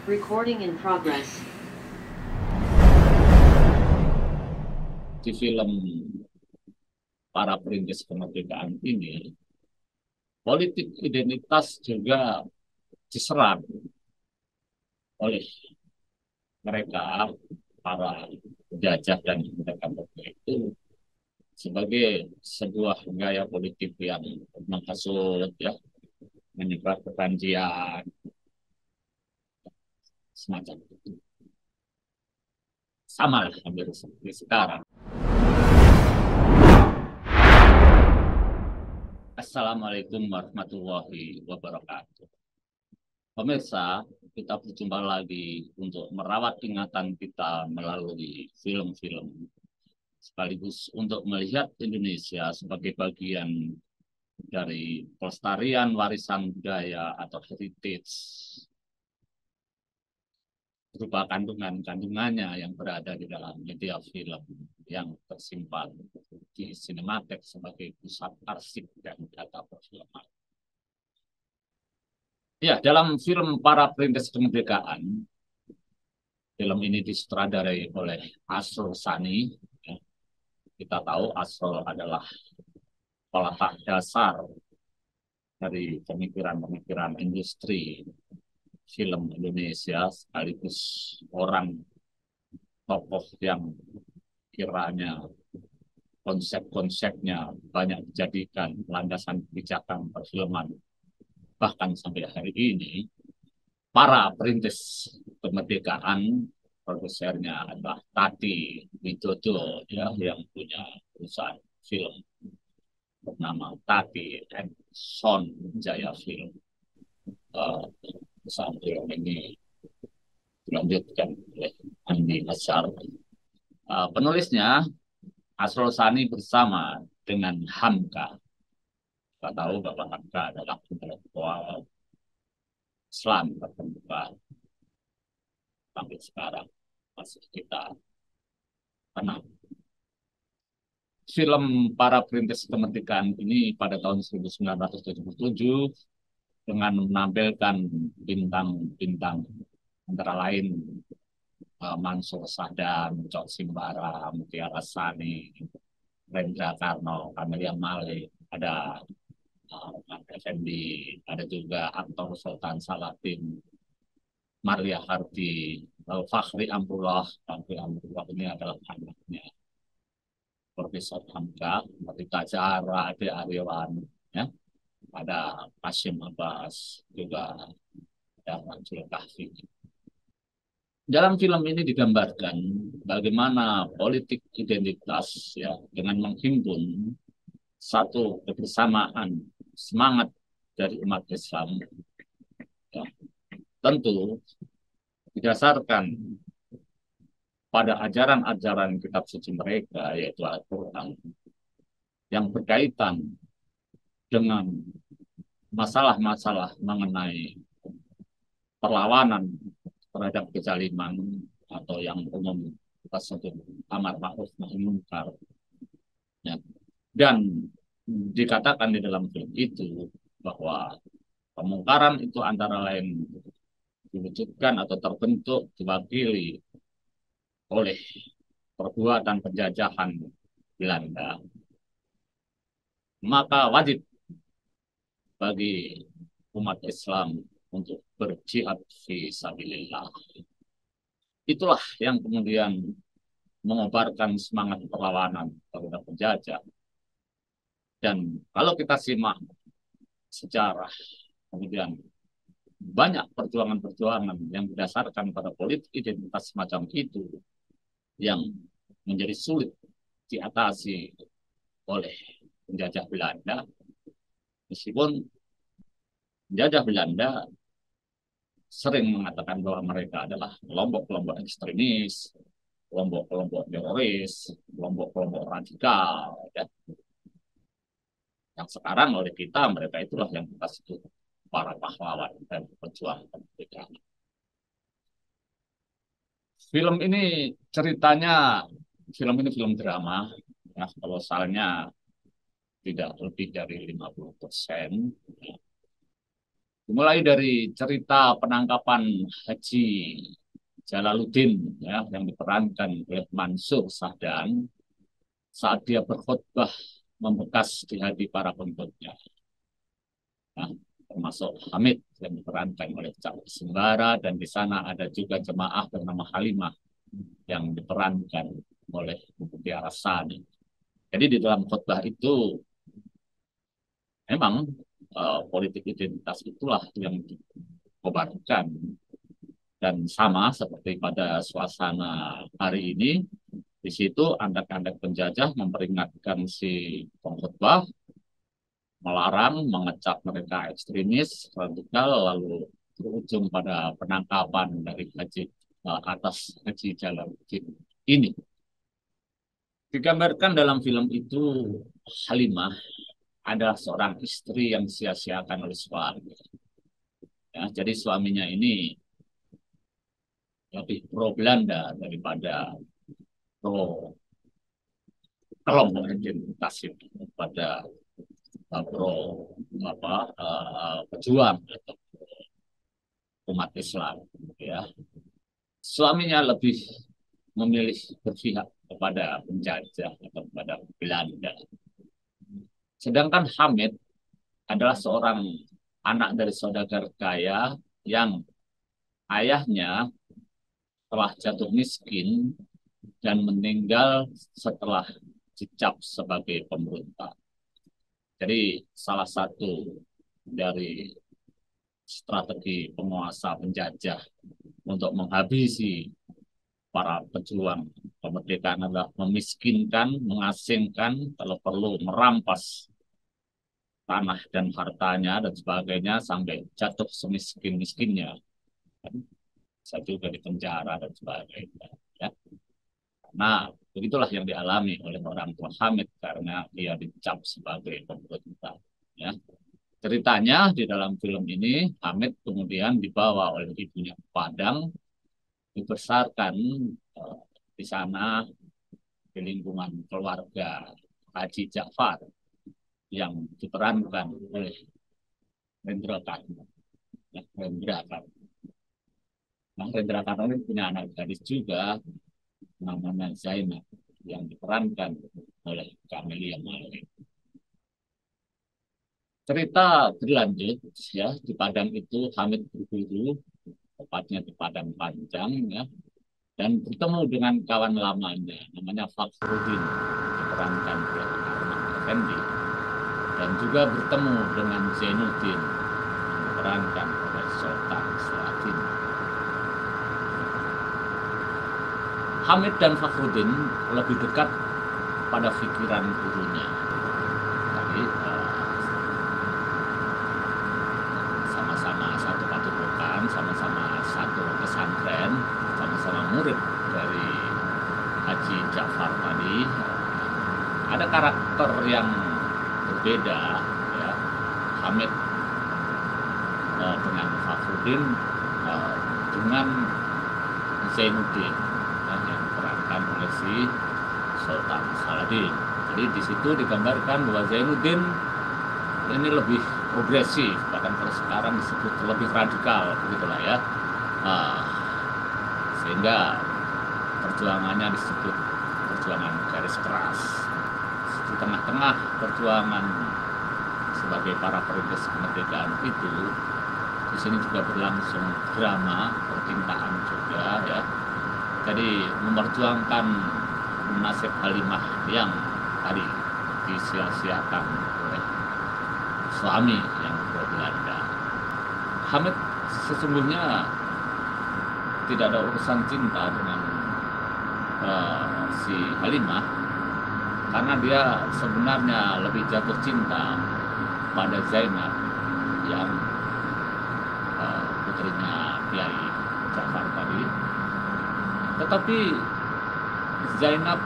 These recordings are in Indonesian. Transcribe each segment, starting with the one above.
Recording in progress. Di film Para Perintis Kemerdekaan ini, politik identitas juga diserang oleh mereka, para penjajah dan mereka itu sebagai sebuah gaya politik yang menghasut, ya, menyebar kebencian, semacam itu. Sama lah hampir seperti sekarang. Assalamualaikum warahmatullahi wabarakatuh. Pemirsa, kita berjumpa lagi untuk merawat ingatan kita melalui film-film, sekaligus untuk melihat Indonesia sebagai bagian dari pelestarian warisan budaya atau heritage, berupa kandungan-kandungannya yang berada di dalam media film yang tersimpan di Cinematheque sebagai pusat arsip dan data perfilman. Ya, dalam film Para Perintis Kemerdekaan, film ini disutradarai oleh Asrul Sani. Ya, kita tahu Asrul adalah peletak dasar dari pemikiran-pemikiran industri film Indonesia, sekaligus orang tokoh yang kiranya konsep-konsepnya banyak dijadikan landasan kebijakan perfilman. Bahkan sampai hari ini, Para Perintis Kemerdekaan, produsernya adalah Tati Widodo, ya, yang punya perusahaan film bernama Tati and Son Jaya Film. Perusahaan film ini dilanjutkan oleh Andi Hasyar. Penulisnya Asrul Sani bersama dengan Hamka. Kita tahu bahwa Hamka adalah intelektual Islam terkemuka sampai sekarang masih kita kenal. Film Para Perintis Kemerdekaan ini pada tahun 1977 dengan menampilkan bintang-bintang antara lain Mansur Saddam, Cok Simbara, Mutiara Sani, Rendra Karno, Camelia Malik, ada Effendi, ada juga aktor Sultan Salatin, Maria Hardi, Fakhri Amrullah. Fakhri Amrullah ini adalah anaknya Profesor Hamka, Marita Zahra, Ade Aryawan, ya, ada Hashim Abbas, juga ada Mansur Kahfi. Dalam film ini digambarkan bagaimana politik identitas, ya, dengan menghimpun satu kebersamaan semangat dari umat Islam, ya, tentu didasarkan pada ajaran-ajaran kitab suci mereka, yaitu Al-Quran, yang berkaitan dengan masalah-masalah mengenai perlawanan terhadap kezaliman atau yang umum kita sebut amar ma'ruf nahi munkar, ya. Dan dikatakan di dalam film itu bahwa kemungkaran itu antara lain diwujudkan atau terbentuk diwakili oleh perbuatan penjajahan Belanda, maka wajib bagi umat Islam untuk berjihad fi sabilillah. Itulah yang kemudian mengobarkan semangat perlawanan terhadap penjajah. Dan kalau kita simak sejarah, kemudian banyak perjuangan-perjuangan yang berdasarkan pada politik identitas semacam itu yang menjadi sulit diatasi oleh penjajah Belanda, meskipun penjajah Belanda sering mengatakan bahwa mereka adalah kelompok-kelompok ekstremis, kelompok-kelompok teroris, kelompok-kelompok radikal, ya. Yang sekarang oleh kita, mereka itulah yang kita sebut para pahlawan dan pejuang kemerdekaan. Film ini ceritanya, film ini film drama, ya, kolosalnya tidak lebih dari 50%. Mulai dari cerita penangkapan Haji Jalaluddin ya yang diperankan oleh Mansur Sahdan saat dia berkhutbah membekas di hati para pengikutnya. Nah, termasuk Hamid yang diperankan oleh Cak Sembara dan di sana ada juga jemaah bernama Halimah yang diperankan oleh Mutiara Sani. Jadi di dalam khutbah itu memang politik identitas itulah yang dikobarkan dan sama seperti pada suasana hari ini di situ anak-anak penjajah memperingatkan si pengkhotbah melarang mengecap mereka ekstremis radikal lalu berujung pada penangkapan dari Haji atas Haji Jalaluddin ini digambarkan dalam film itu Halimah adalah seorang istri yang sia-siakan oleh suami ya, jadi suaminya ini lebih pro Belanda daripada pro kelompok identitas itu pada pro pejuang atau umat Islam ya suaminya lebih memilih berpihak kepada penjajah atau kepada Belanda sedangkan Hamid adalah seorang anak dari saudagar kaya yang ayahnya telah jatuh miskin dan meninggal setelah dicap sebagai pemberontak. Jadi salah satu dari strategi penguasa penjajah untuk menghabisi para pejuang kemerdekaan adalah memiskinkan, mengasingkan, kalau perlu merampas tanah dan hartanya dan sebagainya sampai jatuh semiskin-miskinnya. Bisa juga di penjara dan sebagainya. Ya. Nah, begitulah yang dialami oleh orang tua Hamid karena dia dicap sebagai pemberontak. Ya. Ceritanya di dalam film ini, Hamid kemudian dibawa oleh ibunya ke Padang, dibesarkan di sana di lingkungan keluarga Haji Ja'far yang diperankan oleh Rendra Karno. Ya, Rendra Karno. Nah, Rendra Karno ini punya anak gadis juga, namanya Zainab, yang diperankan oleh Camelia Malik. Cerita berlanjut ya di Padang itu Hamid berburu tepatnya di Padang Panjang ya dan bertemu dengan kawan lamanya namanya Fakhruddin diperankan oleh Arman Effendi dan juga bertemu dengan Zainuddin yang diperankan oleh Sultan Salatin. Hamid dan Fakhruddin lebih dekat pada pikiran gurunya. Jadi sama-sama satu padepokan, sama-sama satu pesantren, sama-sama murid dari Haji Ja'far tadi. Ada karakter yang berbeda, ya. Hamid dengan Fakhruddin dengan Zainuddin yang diperankan oleh si Sultan Saladin. Jadi di situ digambarkan bahwa Zainuddin ini lebih progresif, bahkan kalau sekarang disebut lebih radikal, begitulah ya. Sehingga perjuangannya disebut perjuangan garis keras. Di tengah-tengah perjuangan sebagai para perintis kemerdekaan itu, di sini juga berlangsung drama percintaan juga ya. Jadi memperjuangkan nasib Halimah yang tadi disia-siakan oleh suami yang Belanda. Hamid sesungguhnya tidak ada urusan cinta dengan si Halimah karena dia sebenarnya lebih jatuh cinta pada Zainab yang putrinya Kiai Ja'far tadi. Tetapi Zainab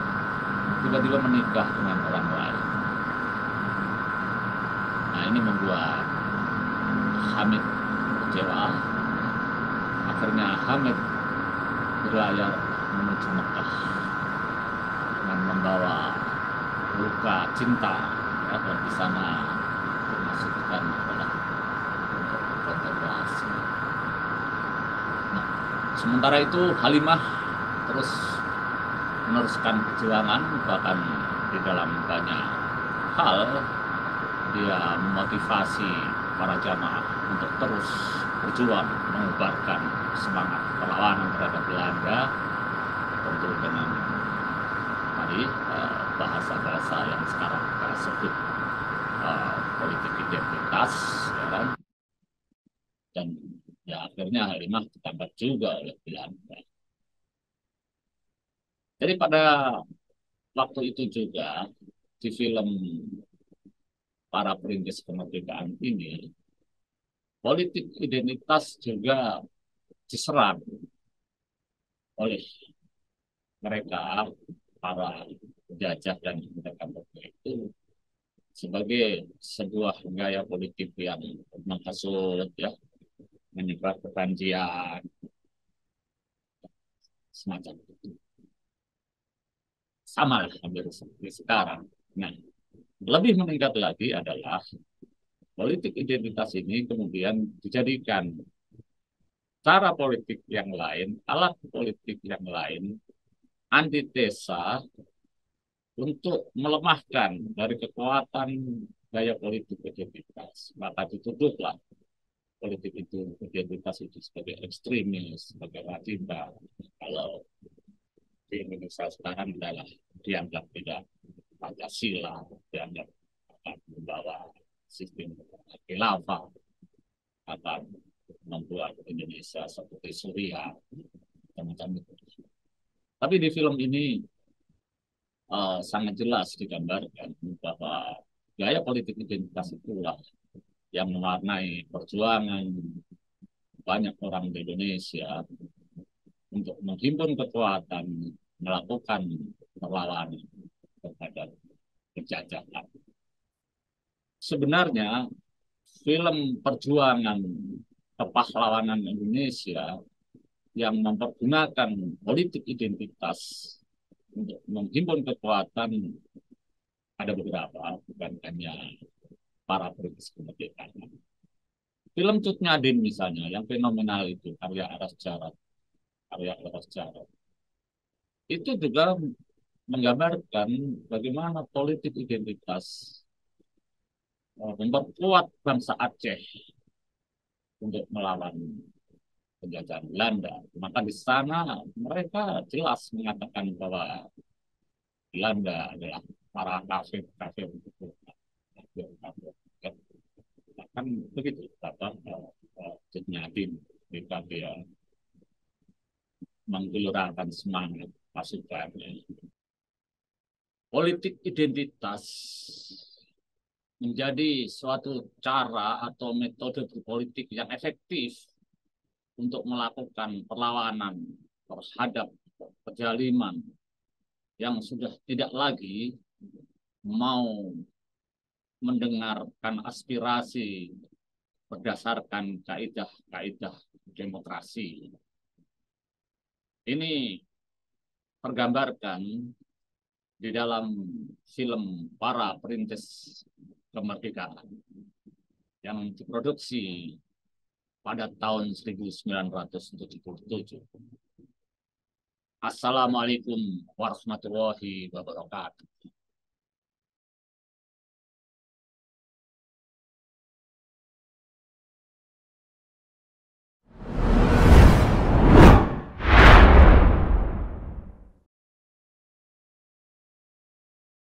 tiba-tiba menikah dengan orang lain. Nah ini membuat Hamid kecewa. Akhirnya Hamid berlayar menuju Mekah dengan membawa luka cinta ya, dan di sana dimaksudkan adalah untuk Terasi. Nah, sementara itu Halimah terus meneruskan perjuangan, bahkan di dalam banyak hal dia memotivasi para jamaah untuk terus berjuang mengubarkan semangat perlawanan terhadap Belanda, tentu dengan tadi bahasa-bahasa yang sekarang kita sebut politik identitas, ya kan? Dan ya akhirnya Halimah ditangkap juga oleh Belanda. Jadi pada waktu itu juga di film para perintis kemerdekaan ini, politik identitas juga diserang oleh mereka, para penjajah dan mereka itu sebagai sebuah gaya politik yang menghasut, ya, menyebar kebencian semacam itu. Sama lah hampir seperti sekarang. Nah, lebih meningkat lagi adalah politik identitas ini kemudian dijadikan cara politik yang lain, alat politik yang lain, antitesa untuk melemahkan dari kekuatan gaya politik identitas. Maka dituduklah politik itu, identitas itu sebagai ekstremis, sebagai radikal. Kalau di Indonesia sekarang adalah dianggap tidak Pancasila, dianggap akan membawa sistem khilafah, akan membuat Indonesia seperti Suriah, macam itu. Tapi di film ini sangat jelas digambarkan bahwa gaya politik identitas itulah yang mewarnai perjuangan banyak orang di Indonesia untuk menghimpun kekuatan, melakukan perlawanan terhadap penjajahan. Sebenarnya film perjuangan kepahlawanan Indonesia yang mempergunakan politik identitas untuk menghimpun kekuatan ada beberapa, bukan hanya para perintis kemerdekaan. Film Cut Nyadin misalnya, yang fenomenal itu, karya Aras Jarat, itu juga menggambarkan bagaimana politik identitas memperkuat bangsa Aceh untuk melawan penjajahan Belanda. Maka di sana mereka jelas mengatakan bahwa Belanda adalah para kafir itu. Bahkan begitu kata Cut Nyadin ketika dia menggelurakan semangat pasukannya. Politik identitas menjadi suatu cara atau metode berpolitik yang efektif untuk melakukan perlawanan terhadap kezaliman yang sudah tidak lagi mau mendengarkan aspirasi berdasarkan kaidah-kaidah demokrasi. Ini tergambarkan di dalam film para perintis kemerdekaan yang diproduksi pada tahun 1977. Assalamualaikum warahmatullahi wabarakatuh.